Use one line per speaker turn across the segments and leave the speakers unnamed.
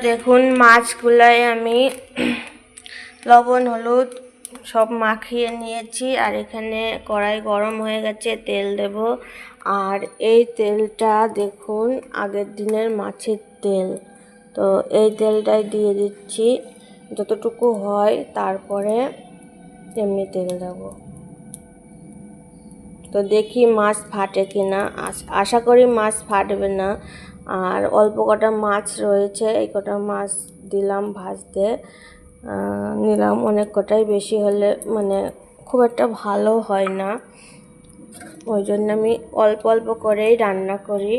দেখুন মাছগুলাই আমি লবণ হলুদ সব মাখিয়ে নিয়েছি। আর এখানে কড়াই গরম হয়ে গেছে, তেল দেব। আর এই তেলটা দেখুন আগের দিনের মাছের তেল, তো এই তেলটাই দিয়ে দিচ্ছি যতটুকু হয়, তারপরে এমনি তেল দেব। তো দেখি মাছ ফাটে কিনা, আশা করি মাছ ফাটবে না। আর অল্প কটা মাছ রয়েছে, এই কটা মাছ দিলাম ভাজতে, নিলাম অনেক কটাই, বেশি হলে মানে খুব একটা ভালো হয় না, ওই জন্য আমি অল্প অল্প করেই রান্না করি।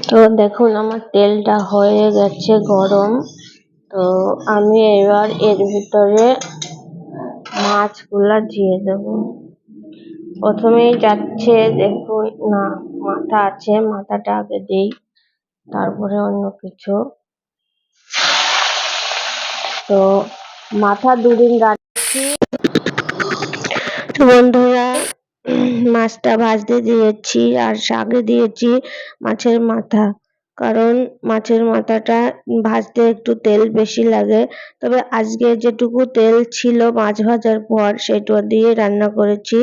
তো দেখুন আমার তেলটা হয়ে গেছে গরম। তো আমি এবার এর ভিতরে মাছগুলা দিয়ে দেব। প্রথমেই যাচ্ছে দেখুন, না মাথা আছে, মাথাটা আগে দিই, তারপরে অন্য কিছু। তো মাথা দুদিন রাখছি। বন্ধুরা, মাছটা ভাজতে দিয়েছি আর শাকে দিয়েছি মাছের মাথা, কারণ মাছের মাথাটা ভাজতে একটু তেল বেশি লাগে। তবে আজকে যেটুকু তেল ছিল মাছ ভাজার পর সেটা দিয়ে রান্না করেছি,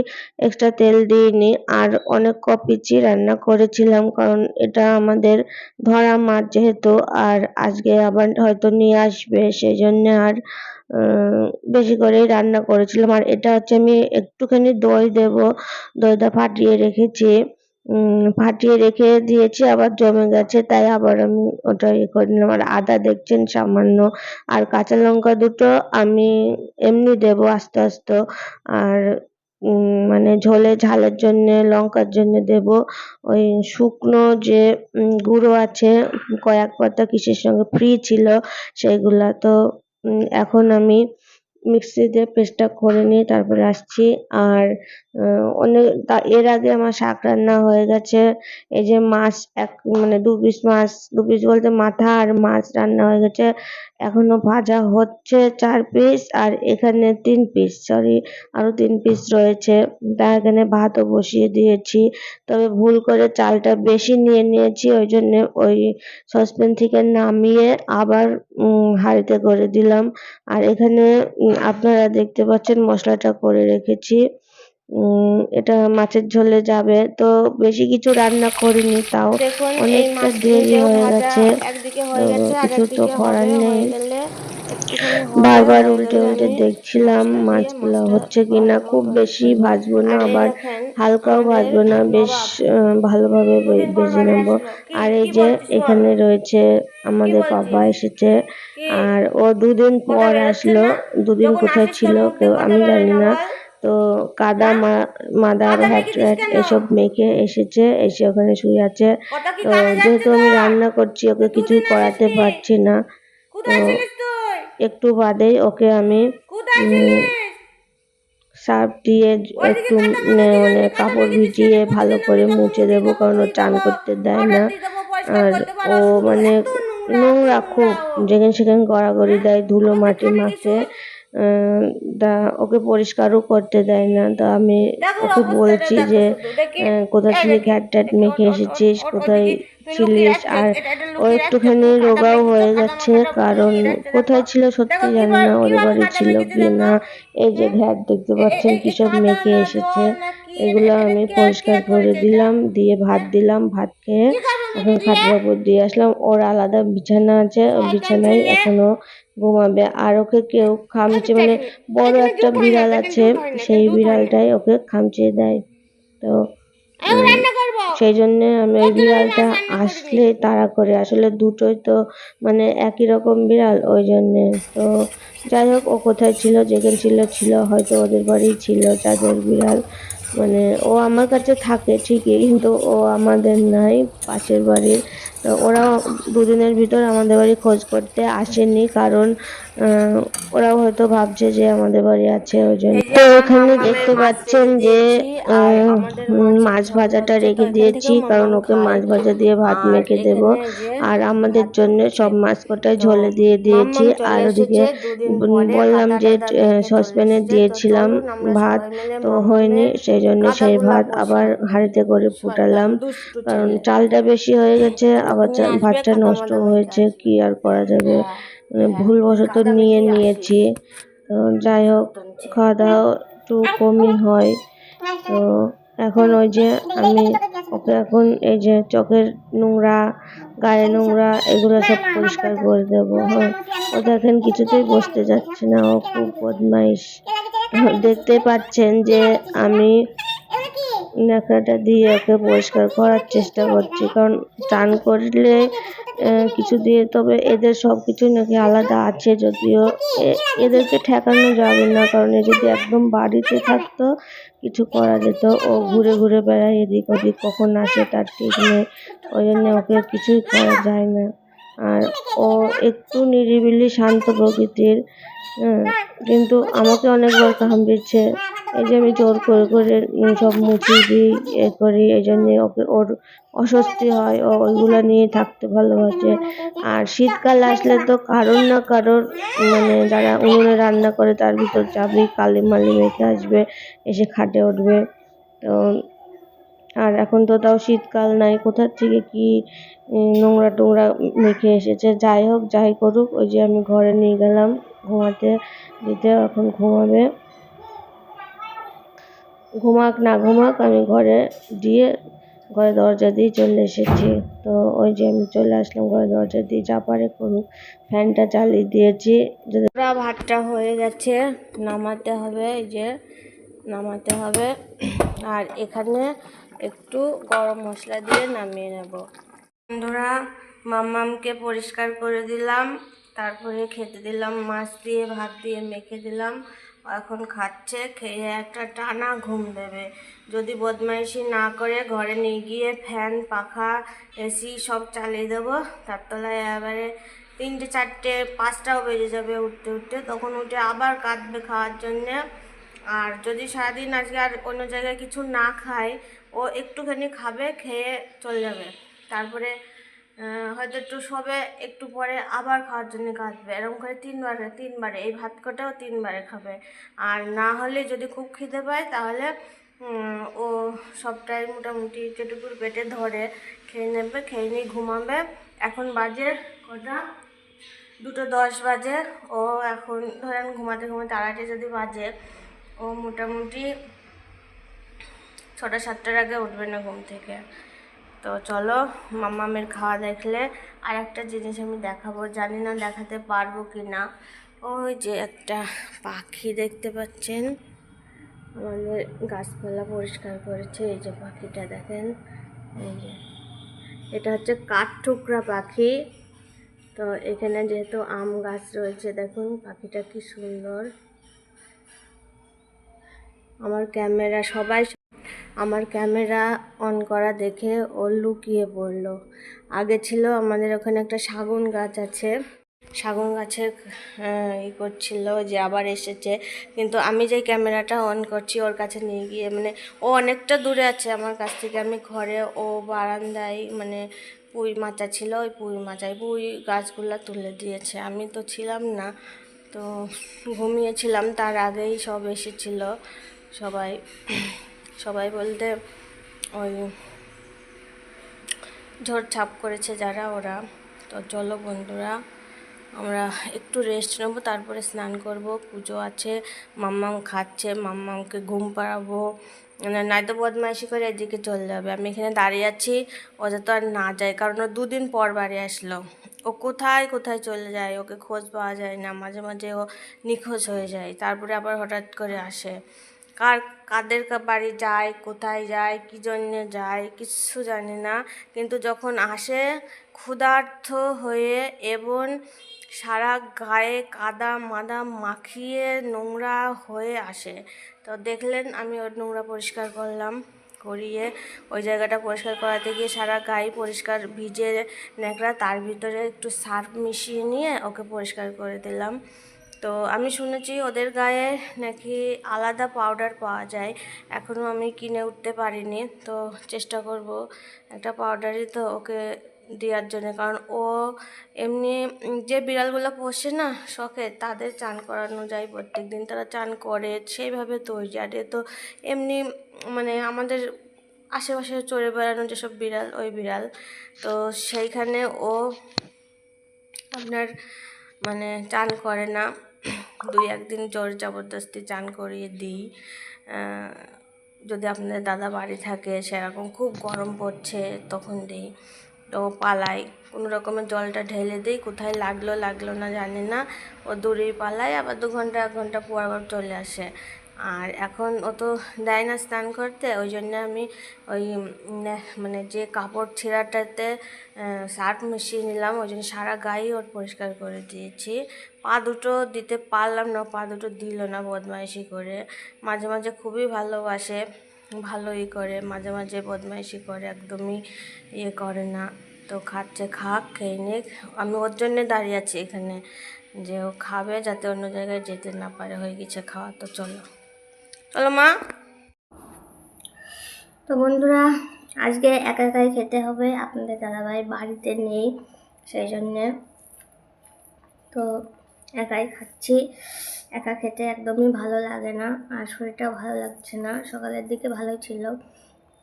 এক্সট্রা তেল দিইনি। আর অনেক কপিচি রান্না করেছিলাম, কারণ এটা আমাদের ধরা মাছ যেহেতু, আর আজকে আবার হয়তো নিয়ে আসবে, সেই জন্য আর বেশি করেই রান্না করেছিলাম। আর এটা হচ্ছে আমি একটুখানি দই দেব, দইটা ফাটিয়ে রেখেছি, ফাটিয়ে রেখে দিয়েছি, আবার জমে গেছে, তাই আবার আমি ওটা ইয়ে করে নিলাম। আর আদা দেখছেন সামান্য, আর কাঁচা লঙ্কা দুটো আমি এমনি দেব আস্তে আস্তে। আর মানে ঝোলে ঝালের জন্য, লঙ্কার জন্য দেব ওই শুকনো যে গুঁড়ো আছে, কয়েক পাতা কিসের সঙ্গে ফ্রি ছিল সেগুলা। তো এখন আমি মিক্সিতে পেস্টটা করে নিয়ে তারপরে আসছি। আর অনেক এর আগে আমার শাক রান্না হয়ে গেছে। এই যে মাছ মানে 2 পিস মাছ, 2 পিস বলতে মাথা আর মাছ রান্না হয়ে গেছে, এখনো ভাজা হচ্ছে 4 পিস। আর এখানে 3 পিস, সরি আরো 3 পিস রয়েছে। তার এখানে ভাতও বসিয়ে দিয়েছি, তবে ভুল করে চালটা বেশি নিয়ে নিয়েছি, ওই জন্য ওই সসপ্যান থেকে নামিয়ে আবার হাঁড়িতে করে দিলাম। আর এখানে আপনারা দেখতে পাচ্ছেন মশলাটা করে রেখেছি, এটা মাছের ঝোলে যাবে। তো বেশি কিছু রান্না করিনি, তাও অনেকটা দেরি হয়ে গেছে, কিছু তো করার নেই। বারবার উল্টে উল্টে দেখছিলাম মাছগুলো হচ্ছে কিনা। খুব বেশি ভাজবো না, আবার হালকাও ভাজবো না, বেশ ভালোভাবে ভেজে নেবো। আর এই যে এখানে রয়েছে আমাদের পাপা এসেছে, আর ও 2 দিন পর আসলো। 2 দিন কোথায় ছিল কেউ আমি জানি না। তো কাদা মাদার হ্যাট এসব মেখে এসেছে, এসে ওখানে শুয়ে আছে। তো যেহেতু আমি রান্না করছি, ওকে কিছুই করাতে পারছি না, তো একটু বাদেই ওকে আমি সার্ফ দিয়ে একটু মানে কাপড় ভিজিয়ে ভালো করে মুছে দেবো, কারণ ও চান করতে দেয় না। আর ও মানে নোংরা খুব, যেখানে সেখানে গড়াগড়ি দেয়, ধুলো মাটি মাখে, ওকে পরিষ্কারও করতে দেয় না। তো আমি ওকে বলছি যে কোথা থেকে ঘ্যাট ট্যাট মেখে এসেছিস, কোথায় ছিলিস। আর ও একটুখানি রোগাও হয়ে যাচ্ছে, কারণ কোথায় ছিল সত্যি জানি না, ওদের বাড়ি ছিল কি না। এই যে ঘ্যাট দেখতে পাচ্ছেন কিসব মেখে এসেছে, এগুলো আমি পরিষ্কার করে দিলাম, দিয়ে ভাত দিলাম, ভাত খেয়ে এখন খাটের উপর দিয়ে আসলাম। ওর আলাদা বিছানা আছে, বিছানায় এখনো ঘুমাবে। আর ওকে কেউ খামচে, মানে বড় একটা বিড়াল আছে, সেই বিড়ালটাই ওকে খামচে দেয়। তো সেই জন্য আমি ওই বিড়ালটা আসলে তাড়া করে, আসলে দুটোই তো মানে একই রকম বিড়াল, ওই জন্যে। তো যাই হোক, ও কোথায় ছিল, যেখানে ছিল হয়তো ওদের বাড়ি ছিল যাদের বিড়াল। মানে ও আমার কাছে থাকে ঠিকই, কিন্তু ও আমাদের নাই, পাশের বাড়ির। তো ওরা 2 দিনের ভিতর আমাদের বাড়ি খোঁজ করতে আসেনি, কারণ ওরাও হয়তো ভাবছে যে আমাদের বাড়ি আছে, ওই জন্য। তো এখানে দেখতে পাচ্ছেন যে মাছ ভাজাটা রেখে দিয়েছি, কারণ ওকে মাছ ভাজা দিয়ে ভাত মেখে দেব। আর আমাদের জন্য সব মাছ কটাই ঝোলে দিয়ে দিয়েছি। আর ওদিকে বললাম যে সসপ্যানে দিয়েছিলাম ভাত, তো হয়নি, সেই সেই জন্য সেই ভাত আবার হাঁড়িতে করে ফুটালাম, কারণ চালটা বেশি হয়ে গেছে, আবার ভাতটা নষ্ট হয়েছে, কি আর করা যাবে, ভুলবশত নিয়েছি। তো যাই হোক, খাওয়া দাওয়া একটু কমই হয়। তো এখন ওই যে আমি ওকে এখন এই যে চোখের নোংরা, গায়ে নোংরা, এগুলো সব পরিষ্কার করে দেবো। হ্যাঁ, ও দেখেন কিছুতেই বসতে যাচ্ছে না, ও খুব বদমাইশ। দেখতে পাচ্ছেন যে আমি ন্যাকড়াটা দিয়ে ওকে পরিষ্কার করার চেষ্টা করছি, কারণ চান করলে কিছু দিয়ে, তবে এদের সব কিছু নাকি আলাদা আছে, যদিও এদেরকে ঠেকানো যাবে না, কারণ এ যদি একদম বাড়িতে থাকতো কিছু করা যেত। ও ঘুরে ঘুরে বেড়ায় এদিক ওদিক, কখন আসে তার ঠিক নেই, ওই জন্য ওকে কিছুই করা যায় না। আর ও একটু নিরিবিলি শান্ত প্রকৃতির, কিন্তু আমাকে অনেকবার কামড়েছে। এই যে আমি জোর করে করে সব মুছিয়ে দিই, এ করি, এই জন্যে ওকে, ওর অস্বস্তি হয়, ও ওইগুলো নিয়ে থাকতে ভালোবাসে। আর শীতকাল আসলে তো কারোর না কারোর, মানে যারা উনুনে রান্না করে তার ভিতর যাবেই, কালি মালি মেখে আসবে, এসে খাটে উঠবে। তো আর এখন তো তাও শীতকাল নাই, কোথার থেকে কি নোংরা টোংরা মেখে এসেছে। যাই হোক, যাই করুক, ওই যে আমি ঘরে নিয়ে গেলাম ঘুমাতে দিতে, এখন ঘুমাবে। ঘুমাক না ঘুমাক, আমি ঘরে দরজা দিয়ে চলে এসেছি। তো ওই যে আমি চলে আসলাম ঘরে দরজা দিয়ে, যা পারে করুক। ফ্যানটা চালিয়ে দিয়েছি। ভাতটা হয়ে গেছে, নামাতে হবে, এই যে নামাতে হবে। আর এখানে একটু গরম মশলা দিয়ে নামিয়ে নেব। বন্ধুরা, মাম্মামকে পরিষ্কার করে দিলাম, তারপরে খেতে দিলাম, মাছ দিয়ে ভাত দিয়ে মেখে দিলাম। এখন খাচ্ছে, খেয়ে একটা টানা ঘুম দেবে। যদি বদমাইশি না করে ঘরে নিয়ে গিয়ে ফ্যান, পাখা, এসি সব চালিয়ে দেবো। তার তলায় এবারে 3টে 4টে 5টাও বেজে যাবে উঠতে উঠতে, তখন উঠে আবার কাঁদবে খাওয়ার জন্যে। আর যদি সারাদিন আজকে আর অন্য জায়গায় কিছু না খায়, ও একটুখানি খাবে, খেয়ে চলে যাবে। তারপরে হয়তো একটু শোবে, একটু পরে আবার খাওয়ার জন্য কাঁদবে। এরকম করে তিনবারে এই ভাত কটাও 3বারে খাবে। আর না হলে যদি খুব খিদে পায়, তাহলে ও সবটাই মোটামুটি যেটুকুর পেটে ধরে খেয়ে নেবে, খেয়ে নিয়ে ঘুমাবে। এখন বাজে কটা, 2:10 বাজে। ও এখন ধরেন ঘুমাতে ঘুমাতে 2:30 যদি বাজে, ও মোটামুটি 6টা 7টার আগে উঠবে না ঘুম থেকে। তো চলো, মাম্মামের খাওয়া দেখলে আর একটা জিনিস আমি দেখাবো, জানি না দেখাতে পারবো কি না। ওই যে একটা পাখি দেখতে পাচ্ছেন, আমাদের গাছপালা পরিষ্কার করেছে, এই যে পাখিটা দেখেন, এই যে এটা হচ্ছে কাঠঠোকরা পাখি। তো এখানে যেহেতু আম গাছ রয়েছে, দেখুন পাখিটা কি সুন্দর। আমার ক্যামেরা অন করা দেখে ও লুকিয়ে পড়লো। আগে ছিল আমাদের ওখানে একটা শাগুন গাছ আছে, শাগুন গাছের করছিল যে আবার এসেছে, কিন্তু আমি যেই ক্যামেরাটা অন করছি ওর কাছে নিয়ে গিয়ে, মানে ও অনেকটা দূরে আছে আমার কাছ থেকে, আমি ঘরে, ও বারান্দায়, মানে পুঁই মাচা ছিল, ওই পুঁই গাছগুলো তুলে দিয়েছে। আমি তো ছিলাম না, তো ঘুমিয়েছিলাম, তার আগেই সব এসেছিল সবাই বলতে ওই ঝড় ছাপ করেছে যারা, ওরা। তো চলো বন্ধুরা, আমরা একটু রেস্ট নেবো, তারপরে স্নান করব, পুজো আছে, মাম্মাম খাচ্ছে, মাম্মামকে ঘুম পাড়াবো, নয়তো বদমাইশি করে এদিকে চলে যাবে। আমি এখানে দাঁড়িয়ে আছি, ও যাতে আর না যায়, কারণ ও 2 দিন পর বাড়ি আসলো। ও কোথায় কোথায় চলে যায়, ওকে খোঁজ পাওয়া যায় না, মাঝে মাঝে ও নিখোঁজ হয়ে যায়, তারপরে আবার হঠাৎ করে আসে। কাদের বাড়ি যায়, কোথায় যায়, কী জন্যে যায়, কিচ্ছু জানি না, কিন্তু যখন আসে ক্ষুধার্ত হয়ে এবং সারা গায়ে কাদা মাদা মাখিয়ে নোংরা হয়ে আসে। তো দেখলেন আমি ওর নোংরা পরিষ্কার করলাম, করিয়ে ওই জায়গাটা পরিষ্কার করাতে গিয়ে সারা গায়ে পরিষ্কার ভিজে ন্যাকড়া, তার ভিতরে একটু সার্ফ মিশিয়ে নিয়ে ওকে পরিষ্কার করে দিলাম। তো আমি শুনেছি ওদের গায়ে নাকি আলাদা পাউডার পাওয়া যায়, এখনও আমি কিনে উঠতে পারিনি, তো চেষ্টা করব একটা পাউডারই তো ওকে দেওয়ার জন্য, কারণ ও এমনি যে বিড়ালগুলো পোষে না শখে, তাদের চান করানো যায় প্রত্যেক দিন, তারা চান করে সেইভাবে তৈরি। আর এ তো এমনি মানে আমাদের আশেপাশে চড়ে বেড়ানো যেসব বিড়াল, ওই বিড়াল, তো সেইখানে ও আপনার মানে চান করে না, 2-1 দিন জোর জবরদস্তি চান করিয়ে দিই। যদি আপনাদের দাদা বাড়ি থাকে, সেরকম খুব গরম পড়ছে তখন দিই, তো পালাই, কোনো রকমের জলটা ঢেলে দিই, কোথায় লাগলো না জানি না, ও দূরেই পালায়, আবার 2 ঘন্টা 1 ঘন্টা পর আবার চলে আসে। আর এখন ও তো দেয় না স্নান করতে, ওই জন্য আমি ওই মানে যে কাপড় ছেঁড়াটাতে সার্ফ মিশিয়ে নিলাম, ওই জন্য সারা গায়ে ওর পরিষ্কার করে দিয়েছি। পা দুটো দিতে পারলাম না, পা দুটো দিল না বদমাইশি করে। মাঝে মাঝে খুবই ভালোবাসে, ভালোই করে, মাঝে মাঝে বদমাইশি করে, একদমই ইয়ে করে না। তো খাচ্ছে, খাক, খেয়ে নিক, আমি ওর জন্যে দাঁড়িয়ে আছি এখানে, যে ও খাবে যাতে অন্য জায়গায় যেতে না পারে, হয়ে গেছে খাওয়া। তো চলো চলো মা। তো বন্ধুরা, আজকে একা একাই খেতে হবে, আপনাদের দাদাভাই বাড়িতে নেই, সেই জন্যে তো একাই খাচ্ছি। একা খেতে একদমই ভালো লাগে না, আর শরীরটাও ভালো লাগছে না। সকালের দিকে ভালোই ছিল,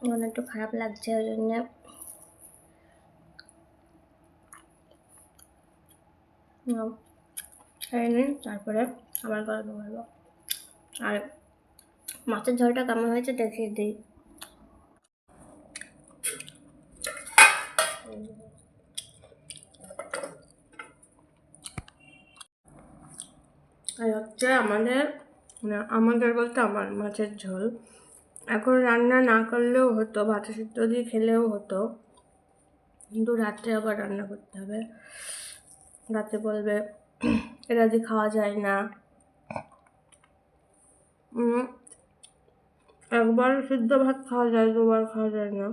এখন একটু খারাপ লাগছে, ওই জন্যে খেয়ে নিই, তারপরে আবার গল্প করবো। আর মাছের ঝোলটা কেমন হয়েছে দেখিয়ে দিই। আর হচ্ছে আমাদের বলতে আমার মাছের ঝোল। এখন রান্না না করলেও হতো, ভাত সিদ্ধ দিয়ে খেলেও হতো, কিন্তু রাত্রে আবার রান্না করতে হবে। রাতে বলবে এটা দিয়ে খাওয়া যায় না। একবার সিদ্ধ ভাত খাওয়া যায়, 2বার খাওয়া যায় না।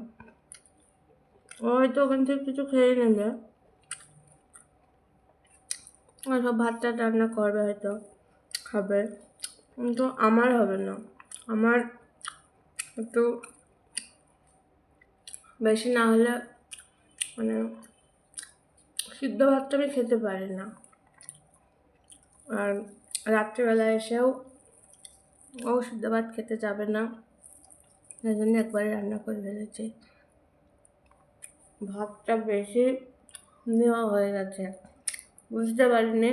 ও হয়তো ওখান থেকে কিছু খেয়ে নেবে, সব ভাতটা রান্না করবে, হয়তো খাবে, কিন্তু আমার হবে না। আমার একটু বেশি না হলে মানে সিদ্ধ ভাতটা আমি খেতে পারি না। আর রাত্রিবেলা এসেও ও সিদ্ধ ভাত খেতে যাবে না, সেই জন্য একবারে রান্না করে ফেলেছি। ভাতটা বেশি নেওয়া হয়ে গেছে, বুঝতে পারিনি।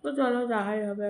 তো চলো, যাহাই হবে।